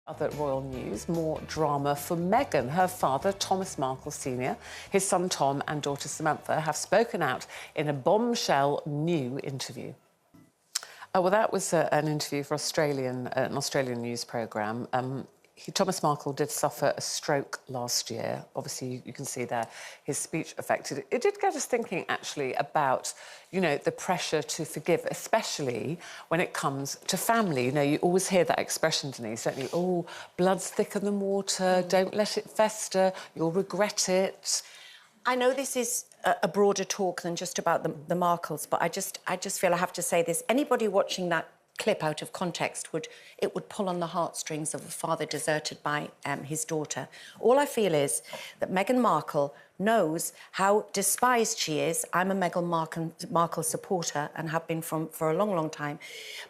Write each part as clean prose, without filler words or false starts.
Other royal news, more drama for Meghan. Her father, Thomas Markle Senior, his son Tom and daughter Samantha have spoken out in a Bombshell new interview. Well, that was an interview for an Australian news programme. Thomas Markle did suffer a stroke last year. Obviously, you can see there his speech affected. It did get us thinking, actually, about, you know, the pressure to forgive, especially when it comes to family. You know, you always hear that expression, Denise, don't you? Oh, blood's thicker than water, don't let it fester, you'll regret it. I know this is a broader talk than just about the Markles, but I just feel I have to say this. Anybody watching that clip out of context would pull on the heartstrings of a father deserted by his daughter. All I feel is that Meghan Markle knows how despised she is. I'm a Meghan Markle supporter and have been for a long, long time.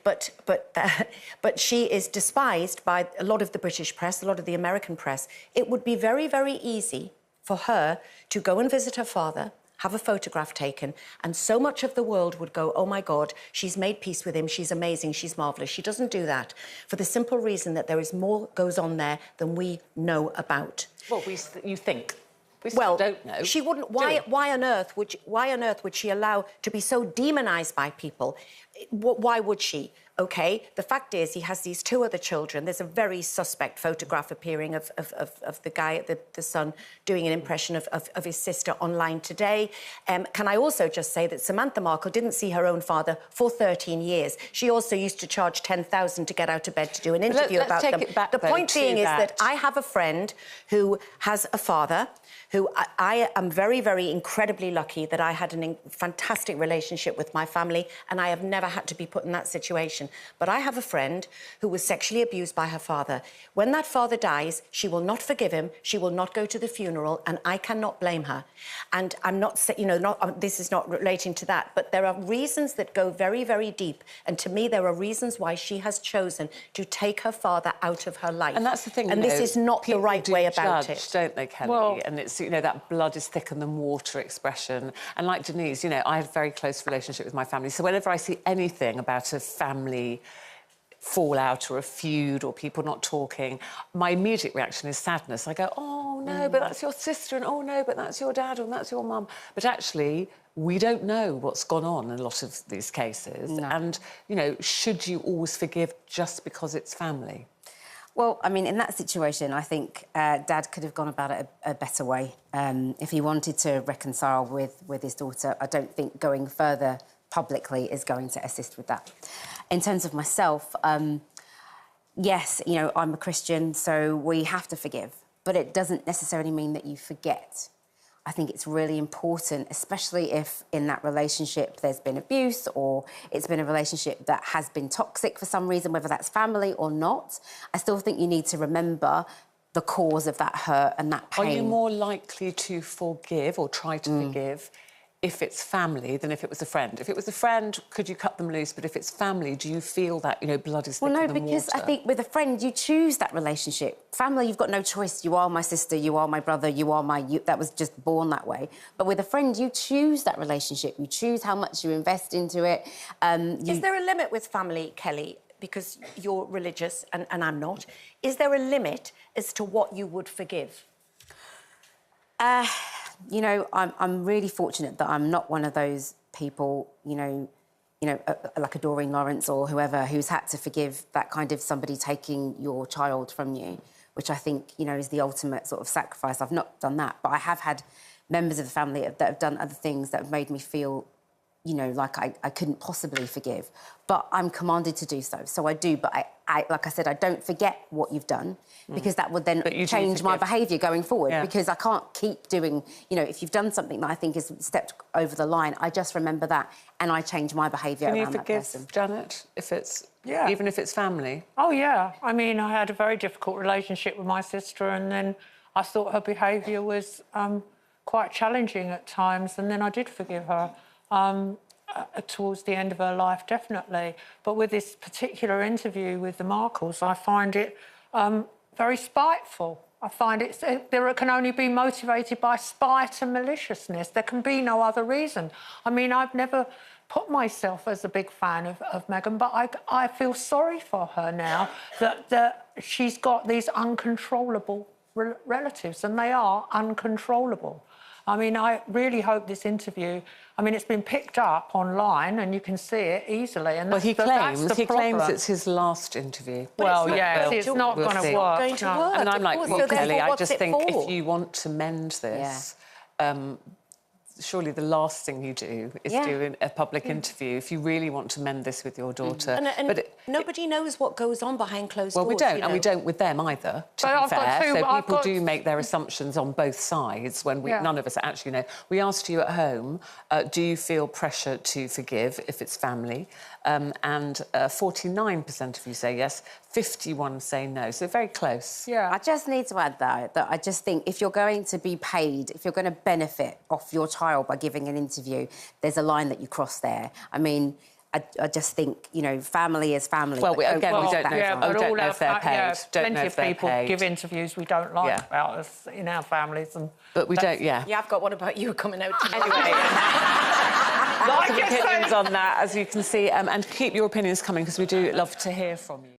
But she is despised by a lot of the British press, a lot of the American press. It would be very, very easy for her to go and visit her father, have a photograph taken, and so much of the world would go, oh, my God, she's made peace with him, she's amazing, she's marvellous. She doesn't do that for the simple reason that there is more goes on there than we know about. Well, you think. We still don't know. She wouldn't. Why on earth would she allow to be so demonised by people? Why would she? OK, the fact is he has these two other children. There's a very suspect photograph appearing of the guy, the son, doing an impression of his sister online today. Can I also just say that Samantha Markle didn't see her own father for 13 years. She also used to charge $10,000 to get out of bed to do an interview about them. The point being is that I have a friend who has a father who I am very, very incredibly lucky that I had a fantastic relationship with my family and I have never had to be put in that situation. But I have a friend who was sexually abused by her father. When that father dies, she will not forgive him, she will not go to the funeral, and I cannot blame her. And I'm not, you know, this is not relating to that, but there are reasons that go very, very deep. And to me, there are reasons why she has chosen to take her father out of her life. And that's the thing, and this is not the right way about it. Don't they, Kelly? Well, and it's, you know, that blood is thicker than water expression. And like Denise, you know, I have a very close relationship with my family. So whenever I see anything about a family fallout or a feud or people not talking, my immediate reaction is sadness. I go, oh, no, but that's your sister, and oh, no, but that's your dad, and that's your mum. But actually, we don't know what's gone on in a lot of these cases. No. And, you know, should you always forgive just because it's family? Well, I mean, in that situation, I think Dad could have gone about it a better way. If he wanted to reconcile with his daughter, I don't think going further publicly is going to assist with that. In terms of myself, yes, you know, I'm a Christian, so we have to forgive, but it doesn't necessarily mean that you forget. I think it's really important, especially if in that relationship there's been abuse or it's been a relationship that has been toxic for some reason, whether that's family or not. I still think you need to remember the cause of that hurt and that pain. Are you more likely to forgive or try to forgive if it's family than if it was a friend? If it was a friend, could you cut them loose? But if it's family, do you feel that, you know, blood is thicker than water? Well, no, because I think with a friend, you choose that relationship. Family, you've got no choice. You are my sister, you are my brother, you are my... that was just born that way. But with a friend, you choose that relationship. You choose how much you invest into it. Is there a limit with family, Kelly? Because you're religious and I'm not. Is there a limit as to what you would forgive? You know, I'm really fortunate that I'm not one of those people, you know, like a Doreen Lawrence or whoever who's had to forgive that kind of somebody taking your child from you, which I think, you know, is the ultimate sort of sacrifice. I've not done that, but I have had members of the family that have done other things that have made me feel, you know, like I couldn't possibly forgive. But I'm commanded to do so. So I do, but I like I said, I don't forget what you've done because that would then change my behaviour going forward because I can't keep doing, you know, if you've done something that I think has stepped over the line, I just remember that and I change my behaviour around that person. Can you forgive, Janet, if it's, even if it's family? Oh, yeah. I mean, I had a very difficult relationship with my sister and then I thought her behaviour was quite challenging at times and then I did forgive her. Towards the end of her life, definitely. But with this particular interview with the Markles, I find it very spiteful. I find it can only be motivated by spite and maliciousness. There can be no other reason. I mean, I've never put myself as a big fan of Meghan, but I feel sorry for her now that she's got these uncontrollable relatives, and they are uncontrollable. I mean, I really hope this interview... I mean, it's been picked up online and you can see it easily. And well, he claims problem. it's his last interview. Well, yeah, it's not going to work. Going to work. And I'm like, well, Kelly, I just think for? if you want to mend this, surely the last thing you do is do a public interview if you really want to mend this with your daughter. And nobody knows what goes on behind closed doors. Well, we don't, you know. and we don't with them either, to be fair. So people do make their assumptions on both sides when none of us actually know. We asked you at home, do you feel pressure to forgive if it's family? And 49% of you say yes, 51 say no, so very close. Yeah. I just need to add, though, that I just think if you're going to be paid, if you're going to benefit off your child by giving an interview, there's a line that you cross there. I mean, I just think, you know, family is family. Well, we don't know if they're paid. Plenty of people give interviews we don't like about us in our families. But we don't, Yeah, I've got one about you coming out today. Anyway, lots of opinions on that, as you can see, and keep your opinions coming because we do love to hear from you.